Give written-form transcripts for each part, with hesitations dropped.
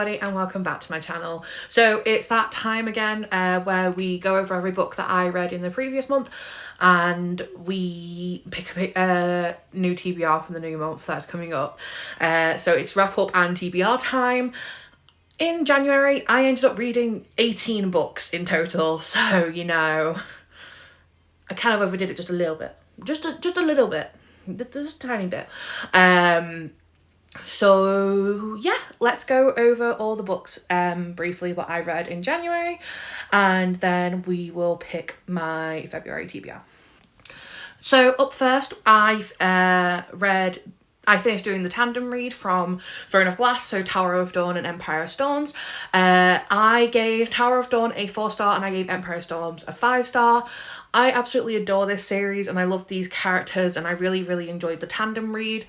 everybody and welcome back to my channel. So it's that time again where we go over every book that I read in the previous month and we pick a new TBR from the new month that's coming up. So it's wrap up and TBR time. In January I ended up reading 18 books in total, so you know I kind of overdid it just a little bit. Just a little bit. Just a tiny bit. So yeah, let's go over all the books briefly what I read in January, and then we will pick my February TBR. So up first, I finished doing the tandem read from Throne of Glass, so Tower of Dawn and Empire of Storms. I gave Tower of Dawn a 4-star and I gave Empire of Storms a 5-star. I absolutely adore this series and I love these characters and I really enjoyed the tandem read.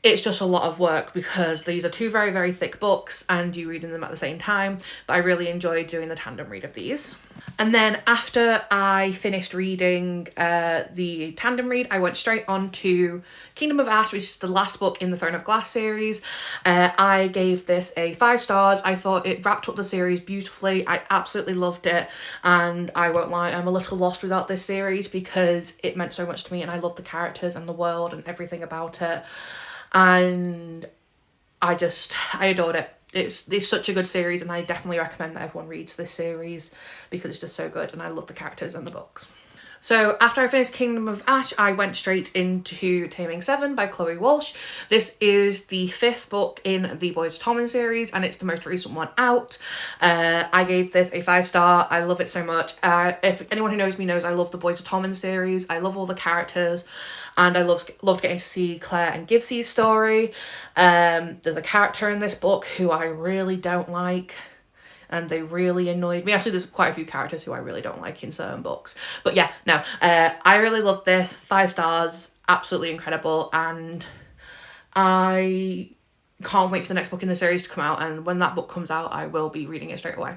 It's just a lot of work because these are two very thick books and you reading them at the same time, but I really enjoyed doing the tandem read of these. And then after I finished reading the tandem read, I went straight on to Kingdom of Ash, which is the last book in the Throne of Glass series. I gave this a 5 stars. I thought it wrapped up the series beautifully. I absolutely loved it, and I won't lie, I'm a little lost without this series because it meant so much to me and I love the characters and the world and everything about it. And I adored it. It's such a good series and I definitely recommend that everyone reads this series because it's just so good and I love the characters and the books. So after I finished Kingdom of Ash, I went straight into Taming 7 by Chloe Walsh. This is the 5th book in the Boys of Tommen series and it's the most recent one out. I gave this a 5-star. I love it so much. If anyone who knows me knows I love the Boys of Tommen series. I love all the characters and I loved getting to see Claire and Gibbs's story. There's a character in this book who I really don't like and they really annoyed me. Actually, there's quite a few characters who I really don't like in certain books. But yeah, no, I really loved this. 5 stars, absolutely incredible. And I can't wait for the next book in the series to come out. And when that book comes out, I will be reading it straight away.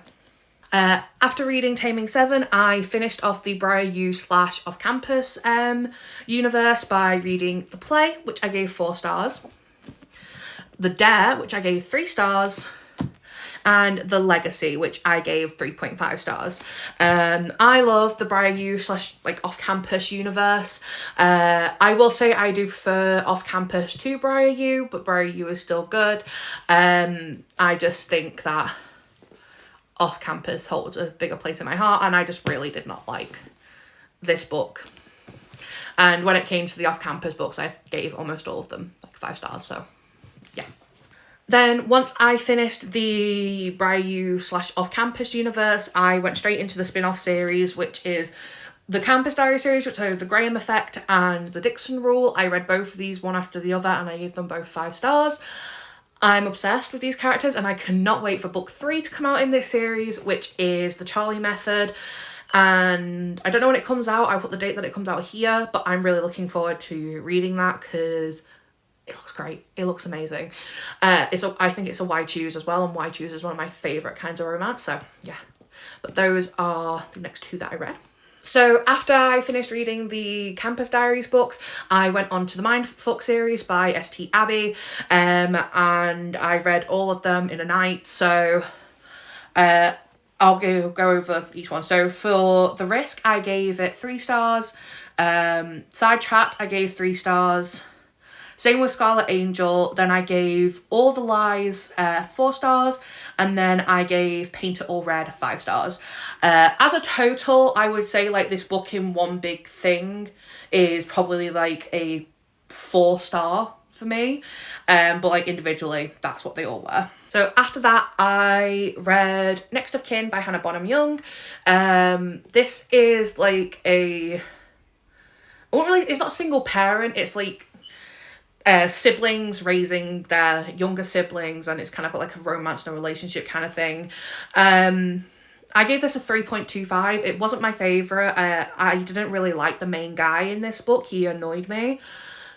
After reading Taming 7, I finished off the Briar U / Off Campus universe by reading The Play, which I gave 4 stars. The Dare, which I gave 3 stars. And The Legacy, which I gave 3.5 stars. I love the Briar U / Off Campus universe. I will say I do prefer Off Campus to Briar U, but Briar U is still good. I just think that Off Campus holds a bigger place in my heart and I just really did not like this book. And when it came to the Off Campus books, I gave almost all of them 5 stars, so yeah. Then once I finished the Briar U / Off Campus universe, I went straight into the spin-off series, which is the Campus Diary series, which are the Graham Effect and the Dixon Rule. I read both of these one after the other and I gave them both 5 stars. I'm obsessed with these characters and I cannot wait for book 3 to come out in this series, which is the Charlie Method. And I don't know when it comes out. I put the date that it comes out here, but I'm really looking forward to reading that because it looks great. It looks amazing. I think it's a Why Choose as well, and Why Choose is one of my favourite kinds of romance, so yeah. But those are the next 2 that I read. So after I finished reading the Campus Diaries books, I went on to the Mindfuck series by St. Abbey, and I read all of them in a night, so I'll go over each one. So for The Risk, I gave it 3 stars. Sidetracked, I gave 3 stars. Same with Scarlet Angel. Then I gave All the Lies 4 stars. And then I gave Paint It All Red 5 stars. As a total, I would say this book in one big thing is probably a 4-star for me. But individually, that's what they all were. So after that, I read Next of Kin by Hannah Bonham Young. This is it's not single parent, it's siblings raising their younger siblings, and it's kind of got a romance and a relationship kind of thing. I gave this a 3.25. It wasn't my favourite. I didn't really like the main guy in this book. He annoyed me.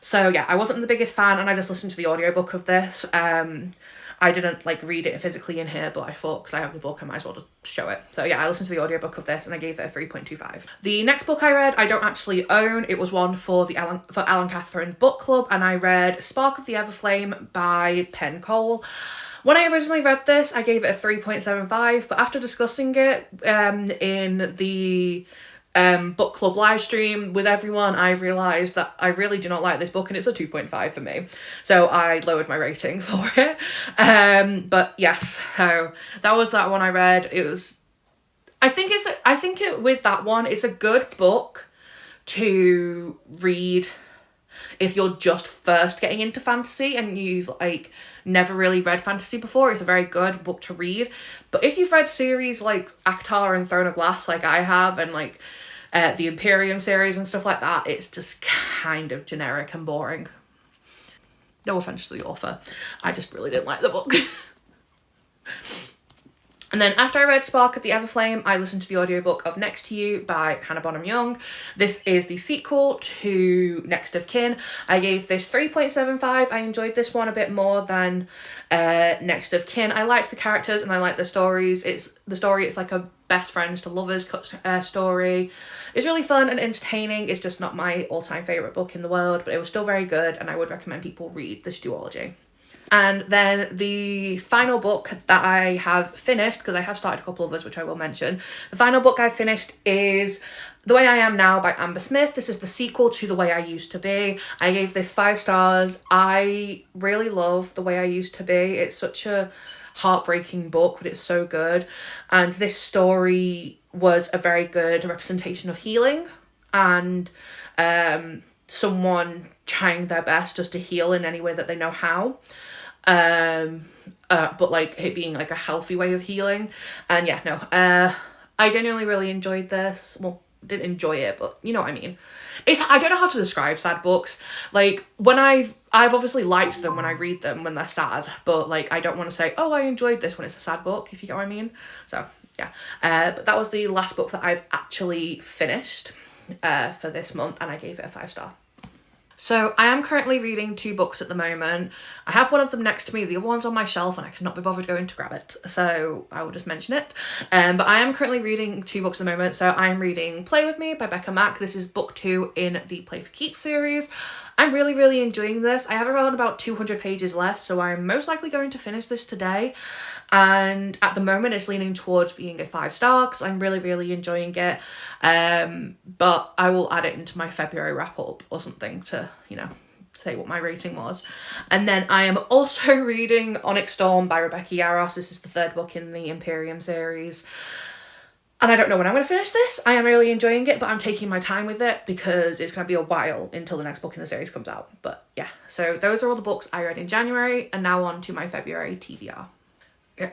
So yeah, I wasn't the biggest fan and I just listened to the audiobook of this. I didn't like read it physically in here, but I thought because I have the book I might as well just show it. So yeah, I listened to the audiobook of this and I gave it a 3.25. The next book I read I don't actually own. It was one for the Alan Catherine book club, and I read Spark of the Everflame by Penn Cole. When I originally read this, I gave it a 3.75, but after discussing it in the book club live stream with everyone, I realised that I really do not like this book and it's a 2.5 for me. So I lowered my rating for it. But yes, so that was that one I read. It was, with that one, it's a good book to read if you're just first getting into fantasy and you've like never really read fantasy before. It's a very good book to read. But if you've read series like Actar and Throne of Glass like I have, and like the Imperium series and stuff like that, it's just kind of generic and boring. No offense to the author, I just really didn't like the book. And then after I read Spark of the Everflame, I listened to the audiobook of Next to You by Hannah Bonham Young. This is the sequel to Next of Kin. I gave this 3.75. I enjoyed this one a bit more than Next of Kin. I liked the characters and I liked the stories. It's like a best friends to lovers story. It's really fun and entertaining. It's just not my all-time favourite book in the world, but it was still very good and I would recommend people read this duology. And then the final book that I have finished, because I have started a couple others which I will mention, the final book I've finished is The Way I Am Now by Amber Smith. This is the sequel to The Way I Used to Be. I gave this 5 stars. I really love The Way I Used to Be. It's such a heartbreaking book, but it's so good. And this story was a very good representation of healing and someone trying their best just to heal in any way that they know how. But like it being like a healthy way of healing. And yeah, no, I genuinely really enjoyed this. Well, didn't enjoy it, but you know what I mean. I don't know how to describe sad books. Like when I've obviously liked them when I read them when they're sad, but like I don't want to say, oh, I enjoyed this when it's a sad book, if you get what I mean. So yeah, but that was the last book that I've actually finished for this month, and I gave it a 5 star. So I am currently reading 2 books at the moment. I have one of them next to me, the other one's on my shelf and I cannot be bothered going to grab it, so I will just mention it. But I am currently reading 2 books at the moment. So I am reading Play With Me by Becca Mack. This is book 2 in the Play for Keeps series. I'm really, really enjoying this. I have around about 200 pages left, so I'm most likely going to finish this today. And at the moment it's leaning towards being a 5 star because I'm really, really enjoying it. But I will add it into my February wrap up or something to, you know, say what my rating was. And then I am also reading Onyx Storm by Rebecca Yarros. This is the 3rd book in the Imperium series. And I don't know when I'm going to finish this. I am really enjoying it, but I'm taking my time with it because it's going to be a while until the next book in the series comes out. But yeah, so those are all the books I read in January, and now on to my February TBR.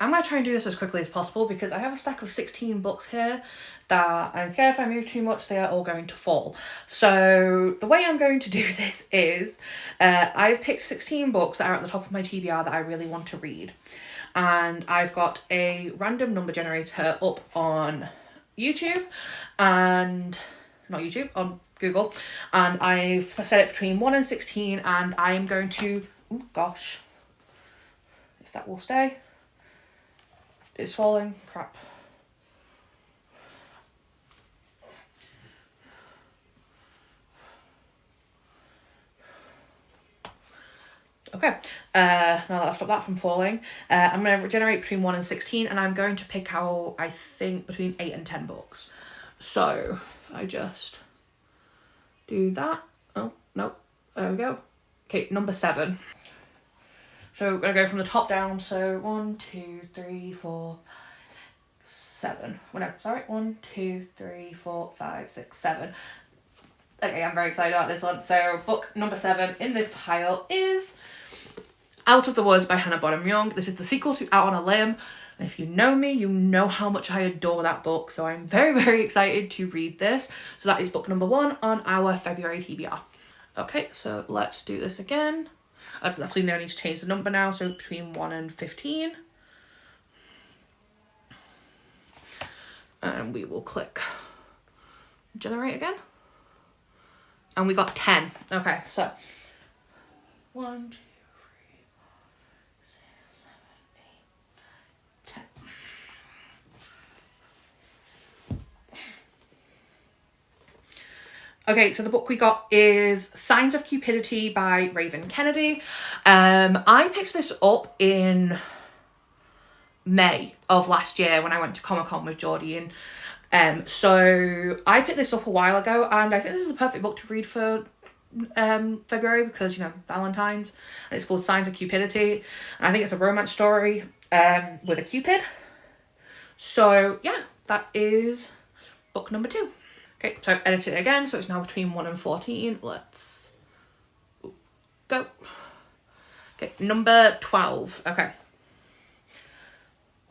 I'm going to try and do this as quickly as possible because I have a stack of 16 books here that I'm scared if I move too much, they are all going to fall. So the way I'm going to do this is I've picked 16 books that are at the top of my TBR that I really want to read. And I've got a random number generator up on YouTube and on Google, and I've set it between 1 and 16, and I'm going to, oh gosh, if that will stay, it's falling, crap. Okay, now that I've stopped that from falling, I'm going to generate between 1 and 16, and I'm going to pick out, I think, between 8 and 10 books. So, if I just do that, oh, no, there we go. Okay, number 7. So, we're going to go from the top down, so 1, 2, 3, 4, 7. Well, no, sorry, 1, 2, 3, 4, 5, 6, 7. Okay, I'm very excited about this one. So, book number 7 in this pile is Out of the Woods by Hannah Bonham Young. This is the sequel to Out on a Limb. And if you know me, you know how much I adore that book. So I'm very, very excited to read this. So that is book number 1 on our February TBR. Okay, so let's do this again. Actually, no need to change the number now. So between 1 and 15. And we will click generate again. And we got 10. Okay, so 1, 2, 3, 4, 6, 7, Okay, so the book we got is Signs of Cupidity by Raven Kennedy. I picked this up in May of last year when I went to Comic-Con with Geordie, and so I picked this up a while ago, and I think this is the perfect book to read for February because, Valentine's, and it's called Signs of Cupidity. And I think it's a romance story with a cupid. So yeah, that is book number 2. Okay, so I've edited it again, so it's now between 1 and 14. Let's go. Okay, number 12. Okay.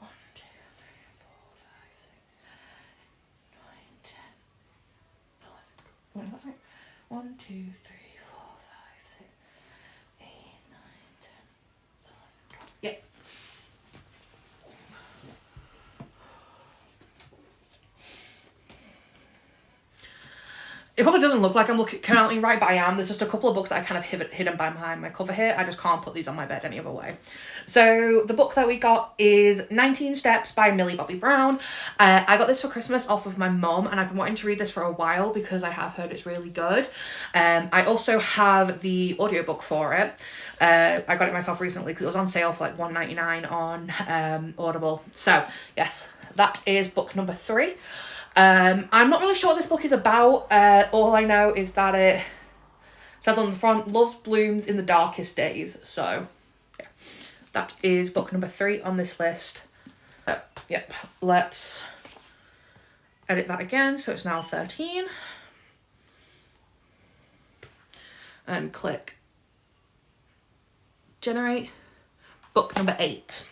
1, 2, 3, 4, 5, 6, 7, 8, 9, 10, 11. 1, 2, 3, 4, 5, 6, 8, 9, 10, 11. Yep. It probably doesn't look like I'm counting right, but I am. There's just a couple of books that I kind of hidden behind my cover here. I just can't put these on my bed any other way. So the book that we got is 19 Steps by Millie Bobby Brown. I got this for Christmas off of my mum, and I've been wanting to read this for a while because I have heard it's really good. I also have the audiobook for it. I got it myself recently because it was on sale for like $1.99 on Audible. So yes, that is book number 3. I'm not really sure what this book is about. All I know is that it says on the front, "Love's blooms in the darkest days." So, yeah, that is book number 3 on this list. Yep, let's edit that again. So it's now 13. And click generate. Book number 8.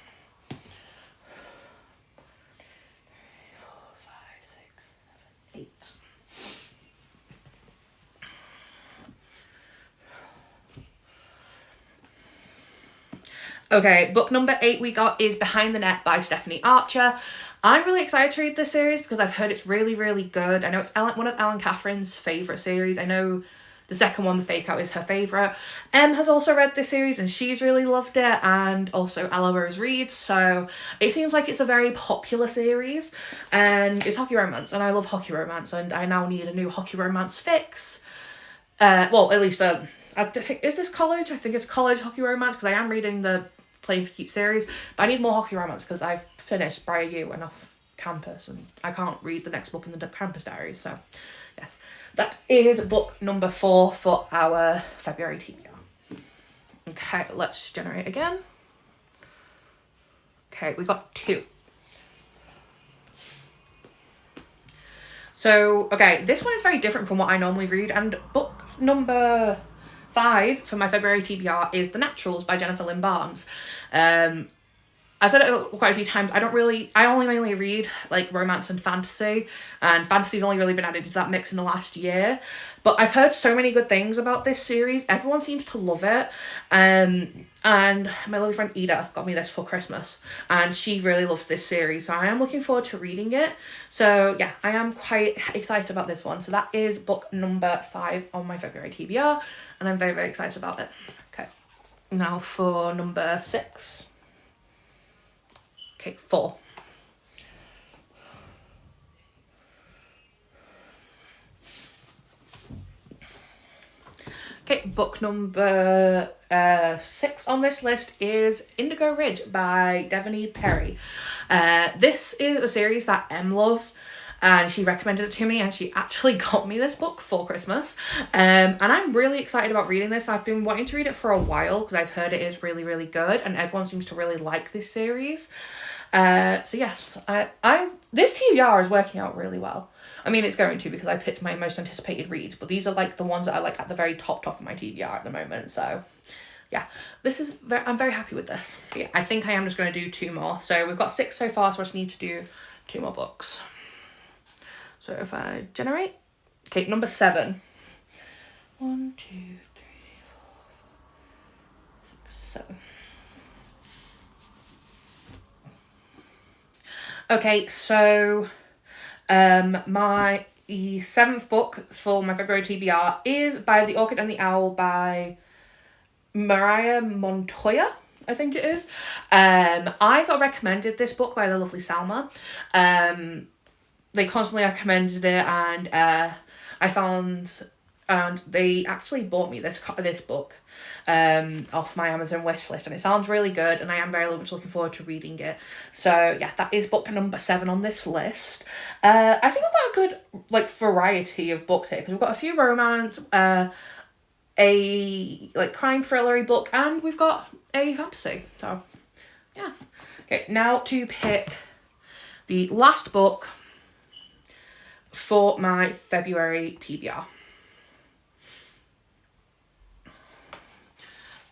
Okay, book number 8 we got is Behind the Net by Stephanie Archer. I'm really excited to read this series because I've heard it's really, really good. I know it's one of Ellen Catherine's favourite series. I know the second one, The Fake Out, is her favourite. Em has also read this series and she's really loved it, and also Ella Rose Reid. So it seems like it's a very popular series, and it's hockey romance, and I love hockey romance, and I now need a new hockey romance fix. Well, at least I think, is this college? I think it's college hockey romance because I am reading the Playing for Keeps series, but I need more hockey romance because I've finished Briar U and off campus, and I can't read the next book in the campus diaries. So yes, that is book number 4 for our February TBR. Okay, let's generate again. Okay, we got 2. So, okay, this one is very different from what I normally read, and book number 5 for my February TBR is The Naturals by Jennifer Lynn Barnes. I've said it quite a few times. I only mainly read like romance and fantasy's only really been added to that mix in the last year. But I've heard so many good things about this series. Everyone seems to love it. And my lovely friend Ida got me this for Christmas, and she really loves this series. So I am looking forward to reading it. So yeah, I am quite excited about this one. So that is book number 5 on my February TBR, and I'm very, very excited about it. Okay, now for number 6. Okay, 4. Okay, book number 6 on this list is Indigo Ridge by Devaney Perry. This is a series that Em loves, and she recommended it to me, and she actually got me this book for Christmas. And I'm really excited about reading this. I've been wanting to read it for a while because I've heard it is really, really good, and everyone seems to really like this series. So yes, this TBR is working out really well. I mean, it's going to because I picked my most anticipated reads, but these are like the ones that are like at the very top of my TBR at the moment. So yeah, I'm very happy with this. But yeah, I think I am just going to do 2 more. So we've got 6 so far, so I just need to do 2 more books. So if I generate, okay, number 7. 1, 2, 3, 4, 5, 6, 7. Okay, so my 7th book for my February TBR is by The Orchid and the Owl by Mariah Montoya, I think it is. I got recommended this book by the lovely Salma. They constantly recommended it, and I found and they actually bought me this book off my Amazon wish list, and it sounds really good, and I am very much looking forward to reading it. So yeah, that is book number 7 on this list. I think we've got a good like variety of books here, because we've got a few romance, a like crime thrillery book, and we've got a fantasy. So yeah. Okay, now to pick the last book for my February TBR.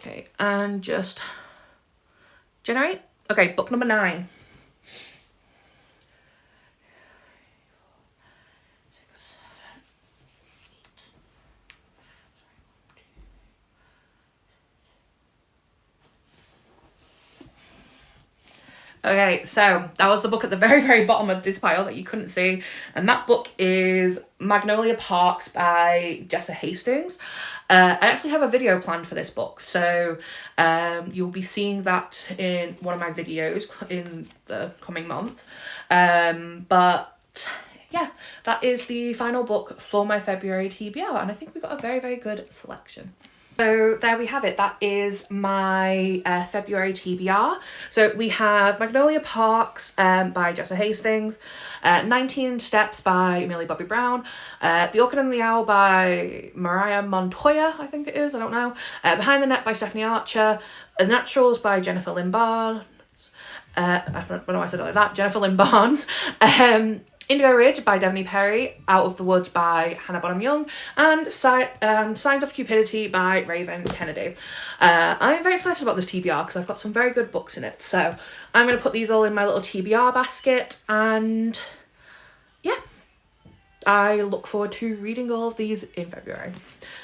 Okay, and just generate. Okay, book number 9. Okay, so that was the book at the very, very bottom of this pile that you couldn't see. And that book is Magnolia Parks by Jessa Hastings. I actually have a video planned for this book. So you'll be seeing that in one of my videos in the coming month. But yeah, that is the final book for my February TBR. And I think we got a very, very good selection. So there we have it. That is my February TBR. So we have Magnolia Parks by Jessa Hastings, 19 Steps by Millie Bobby Brown, The Orchid and the Owl by Mariah Montoya, I think it is, I don't know, Behind the Net by Stephanie Archer, The Naturals by Jennifer Lynn Barnes, I don't know why I said it like that, Jennifer Lynn Barnes, Indigo Ridge by Devney Perry, Out of the Woods by Hannah Bonham Young, and Signs of Cupidity by Raven Kennedy. I'm very excited about this TBR because I've got some very good books in it. So I'm going to put these all in my little TBR basket, and yeah, I look forward to reading all of these in February.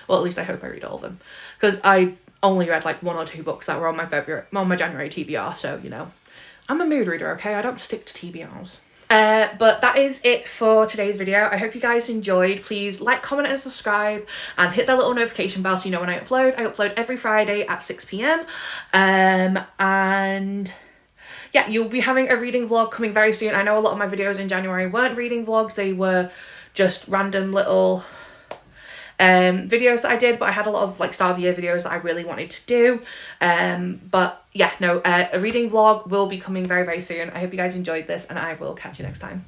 Well, at least I hope I read all of them, because I only read like 1 or 2 books that were on my January TBR. So, you know, I'm a mood reader, okay? I don't stick to TBRs. But that is it for today's video. I hope you guys enjoyed. Please like, comment and subscribe, and hit that little notification bell so you know when I upload. I upload every Friday at 6 p.m. And yeah, you'll be having a reading vlog coming very soon. I know a lot of my videos in January weren't reading vlogs, they were just random little videos that I did, but I had a lot of like start of the year videos that I really wanted to do. But yeah, no, a reading vlog will be coming very, very soon. I hope you guys enjoyed this, and I will catch you next time.